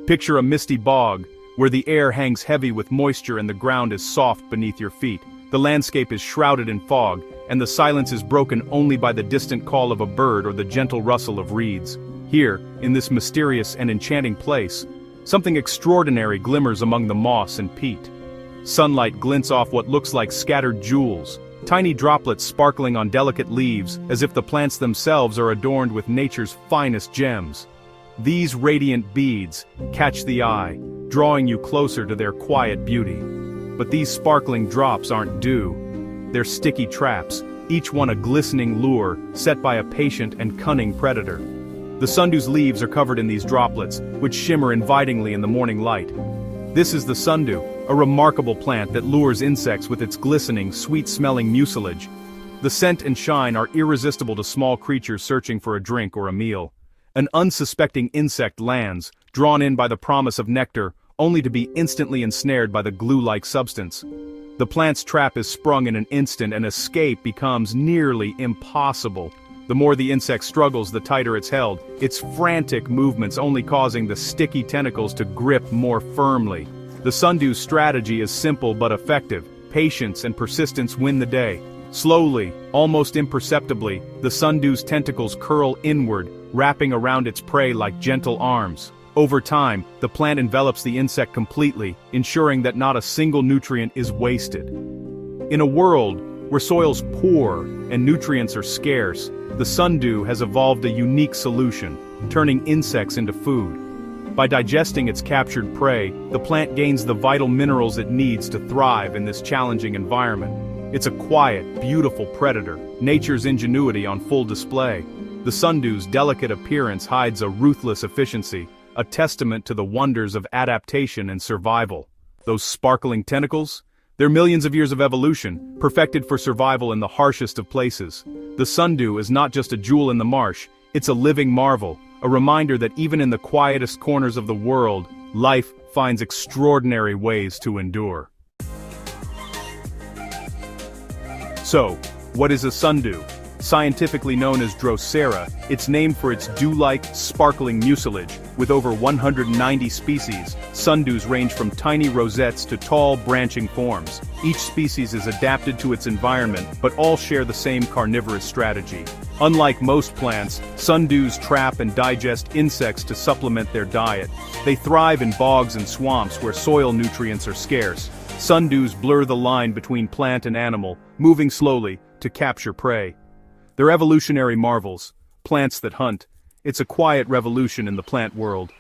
Picture a misty bog, where the air hangs heavy with moisture and the ground is soft beneath your feet. The landscape is shrouded in fog, and the silence is broken only by the distant call of a bird or the gentle rustle of reeds. Here, in this mysterious and enchanting place, something extraordinary glimmers among the moss and peat. Sunlight glints off what looks like scattered jewels, tiny droplets sparkling on delicate leaves, as if the plants themselves are adorned with nature's finest gems. These radiant beads catch the eye, drawing you closer to their quiet beauty. But these sparkling drops aren't dew. They're sticky traps, each one a glistening lure set by a patient and cunning predator. The Sundew's leaves are covered in these droplets, which shimmer invitingly in the morning light. This is the Sundew, a remarkable plant that lures insects with its glistening, sweet-smelling mucilage. The scent and shine are irresistible to small creatures searching for a drink or a meal. An unsuspecting insect lands, drawn in by the promise of nectar, only to be instantly ensnared by the glue-like substance. The plant's trap is sprung in an instant and escape becomes nearly impossible. The more the insect struggles, the tighter it's held, its frantic movements only causing the sticky tentacles to grip more firmly. The Sundew's strategy is simple but effective. Patience and persistence win the day. Slowly, almost imperceptibly, the Sundew's tentacles curl inward, wrapping around its prey like gentle arms. Over time, the plant envelops the insect completely, ensuring that not a single nutrient is wasted. In a world where soil's poor and nutrients are scarce, the Sundew has evolved a unique solution, turning insects into food. By digesting its captured prey, the plant gains the vital minerals it needs to thrive in this challenging environment. It's a quiet, beautiful predator, nature's ingenuity on full display. The Sundew's delicate appearance hides a ruthless efficiency, a testament to the wonders of adaptation and survival. Those sparkling tentacles? They're millions of years of evolution, perfected for survival in the harshest of places. The Sundew is not just a jewel in the marsh, it's a living marvel, a reminder that even in the quietest corners of the world, life finds extraordinary ways to endure. So, what is a Sundew? Scientifically known as Drosera, it's named for its dew-like, sparkling mucilage. With over 190 species, Sundews range from tiny rosettes to tall, branching forms. Each species is adapted to its environment, but all share the same carnivorous strategy. Unlike most plants, Sundews trap and digest insects to supplement their diet. They thrive in bogs and swamps where soil nutrients are scarce. Sundews blur the line between plant and animal, moving slowly to capture prey. They're evolutionary marvels, plants that hunt. It's a quiet revolution in the plant world.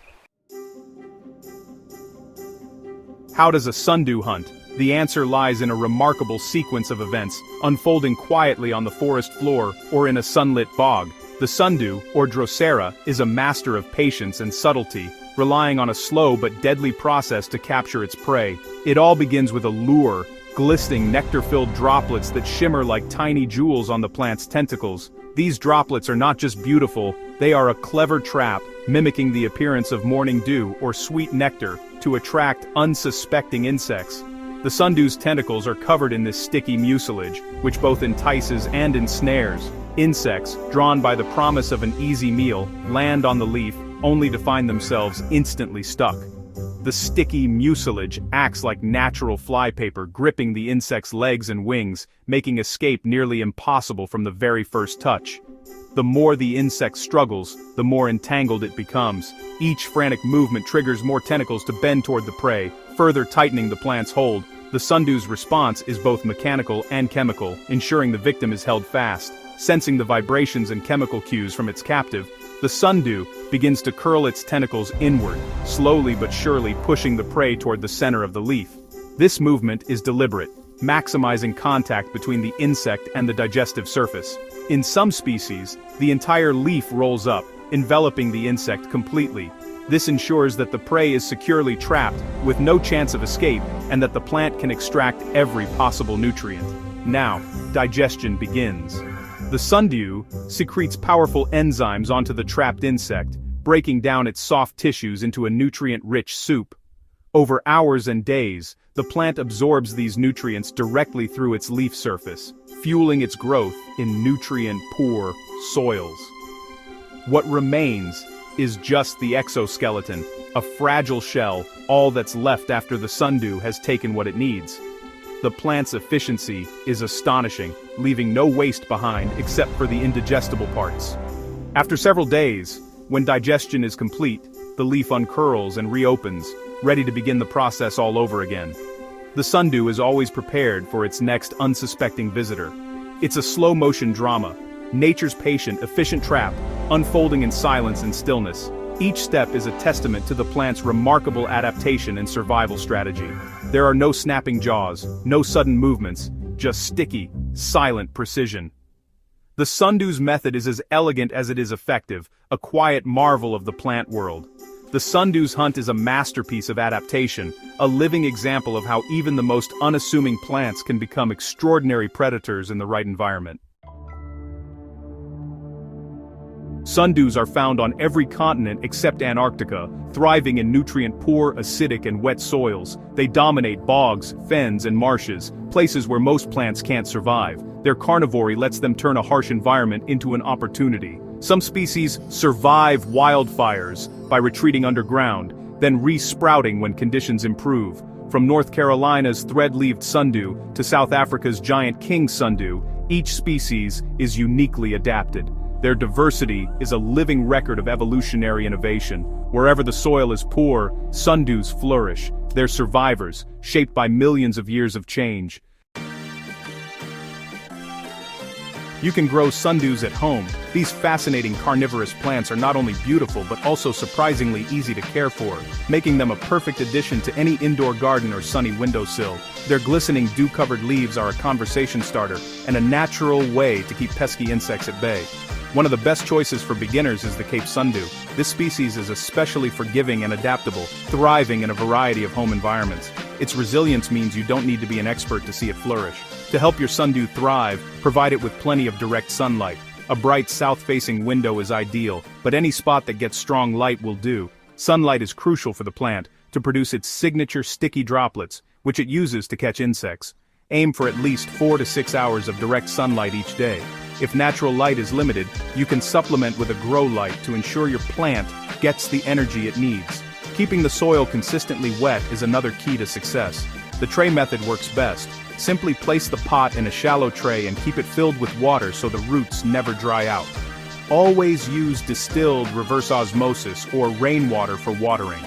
How does a Sundew hunt? The answer lies in a remarkable sequence of events, unfolding quietly on the forest floor or in a sunlit bog. The Sundew, or Drosera, is a master of patience and subtlety, relying on a slow but deadly process to capture its prey. It all begins with a lure, glistening nectar-filled droplets that shimmer like tiny jewels on the plant's tentacles. These droplets are not just beautiful, they are a clever trap, mimicking the appearance of morning dew or sweet nectar to attract unsuspecting insects. The Sundew's tentacles are covered in this sticky mucilage, which both entices and ensnares. Insects, drawn by the promise of an easy meal, land on the leaf, only to find themselves instantly stuck. The sticky mucilage acts like natural flypaper, gripping the insect's legs and wings, making escape nearly impossible from the very first touch. The more the insect struggles, the more entangled it becomes. Each frantic movement triggers more tentacles to bend toward the prey, further tightening the plant's hold. The Sundew's response is both mechanical and chemical, ensuring the victim is held fast. Sensing the vibrations and chemical cues from its captive, the Sundew begins to curl its tentacles inward, slowly but surely pushing the prey toward the center of the leaf. This movement is deliberate, maximizing contact between the insect and the digestive surface. In some species, the entire leaf rolls up, enveloping the insect completely. This ensures that the prey is securely trapped, with no chance of escape, and that the plant can extract every possible nutrient. Now, digestion begins. The Sundew secretes powerful enzymes onto the trapped insect, breaking down its soft tissues into a nutrient-rich soup. Over hours and days, the plant absorbs these nutrients directly through its leaf surface, fueling its growth in nutrient-poor soils. What remains is just the exoskeleton, a fragile shell, all that's left after the sundew has taken what it needs. The plant's efficiency is astonishing, leaving no waste behind except for the indigestible parts. After several days, when digestion is complete, the leaf uncurls and reopens, ready to begin the process all over again. The sundew is always prepared for its next unsuspecting visitor. It's a slow-motion drama, nature's patient, efficient trap, unfolding in silence and stillness. Each step is a testament to the plant's remarkable adaptation and survival strategy. There are no snapping jaws, no sudden movements, just sticky, silent precision. The sundew's method is as elegant as it is effective, a quiet marvel of the plant world. The sundew's hunt is a masterpiece of adaptation, a living example of how even the most unassuming plants can become extraordinary predators in the right environment. Sundews are found on every continent except Antarctica, thriving in nutrient-poor, acidic and wet soils. They dominate bogs, fens and marshes, places where most plants can't survive. Their carnivory lets them turn a harsh environment into an opportunity. Some species survive wildfires by retreating underground, then re-sprouting when conditions improve. From North Carolina's thread-leaved sundew to South Africa's giant king sundew, each species is uniquely adapted. Their diversity is a living record of evolutionary innovation. Wherever the soil is poor, sundews flourish. They're survivors, shaped by millions of years of change. You can grow sundews at home. These fascinating carnivorous plants are not only beautiful but also surprisingly easy to care for, making them a perfect addition to any indoor garden or sunny windowsill. Their glistening dew-covered leaves are a conversation starter and a natural way to keep pesky insects at bay. One of the best choices for beginners is the Cape sundew. This species is especially forgiving and adaptable, thriving in a variety of home environments. Its resilience means you don't need to be an expert to see it flourish. To help your sundew thrive, provide it with plenty of direct sunlight. A bright south-facing window is ideal, but any spot that gets strong light will do. Sunlight is crucial for the plant to produce its signature sticky droplets, which it uses to catch insects. Aim for at least 4 to 6 hours of direct sunlight each day. If natural light is limited, you can supplement with a grow light to ensure your plant gets the energy it needs. Keeping the soil consistently wet is another key to success. The tray method works best. Simply place the pot in a shallow tray and keep it filled with water so the roots never dry out. Always use distilled reverse osmosis or rainwater for watering.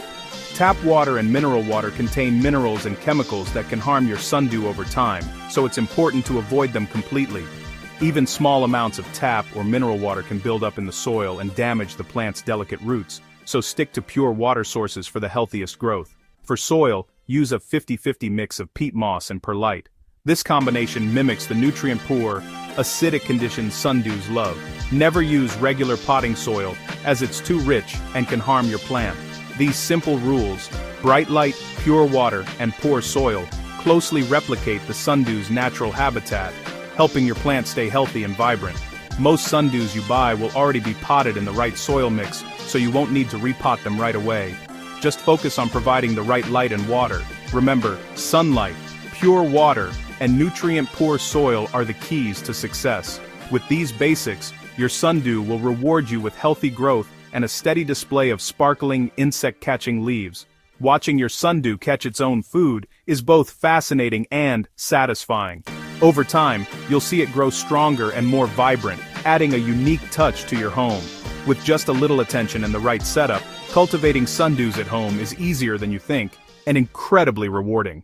Tap water and mineral water contain minerals and chemicals that can harm your sundew over time, so it's important to avoid them completely. Even small amounts of tap or mineral water can build up in the soil and damage the plant's delicate roots, so stick to pure water sources for the healthiest growth. For soil, use a 50-50 mix of peat moss and perlite. This combination mimics the nutrient-poor, acidic conditions sundews love. Never use regular potting soil, as it's too rich and can harm your plant. These simple rules, bright light, pure water, and poor soil, closely replicate the sundew's natural habitat, helping your plant stay healthy and vibrant. Most sundews you buy will already be potted in the right soil mix, so you won't need to repot them right away. Just focus on providing the right light and water. Remember, sunlight, pure water, and nutrient-poor soil are the keys to success. With these basics, your sundew will reward you with healthy growth and a steady display of sparkling, insect-catching leaves. Watching your sundew catch its own food is both fascinating and satisfying. Over time, you'll see it grow stronger and more vibrant, adding a unique touch to your home. With just a little attention and the right setup, cultivating sundews at home is easier than you think, and incredibly rewarding.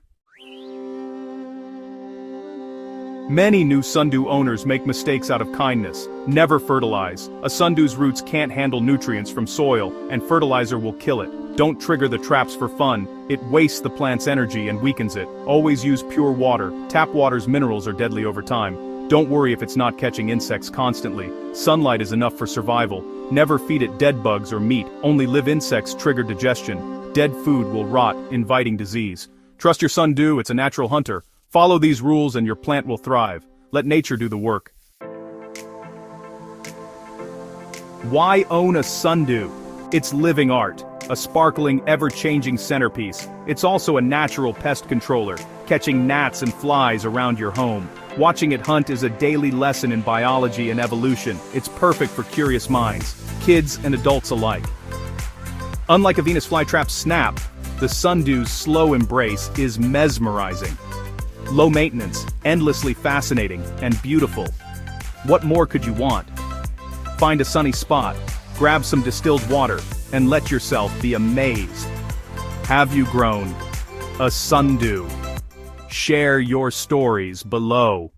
Many new sundew owners make mistakes out of kindness. Never fertilize. A sundew's roots can't handle nutrients from soil, and fertilizer will kill it. Don't trigger the traps for fun. It wastes the plant's energy and weakens it. Always use pure water. Tap water's minerals are deadly over time. Don't worry if it's not catching insects constantly. Sunlight is enough for survival. Never feed it dead bugs or meat. Only live insects trigger digestion. Dead food will rot, inviting disease. Trust your sundew, it's a natural hunter. Follow these rules and your plant will thrive. Let nature do the work. Why own a sundew? It's living art. a sparkling, ever-changing centerpiece. It's also a natural pest controller, catching gnats and flies around your home. Watching it hunt is a daily lesson in biology and evolution. It's perfect for curious minds, kids and adults alike. Unlike a Venus flytrap's snap, the Sundew's slow embrace is mesmerizing. Low maintenance, endlessly fascinating, and beautiful. What more could you want? Find a sunny spot, grab some distilled water, and let yourself be amazed. Have you grown a Sundew? Share your stories below.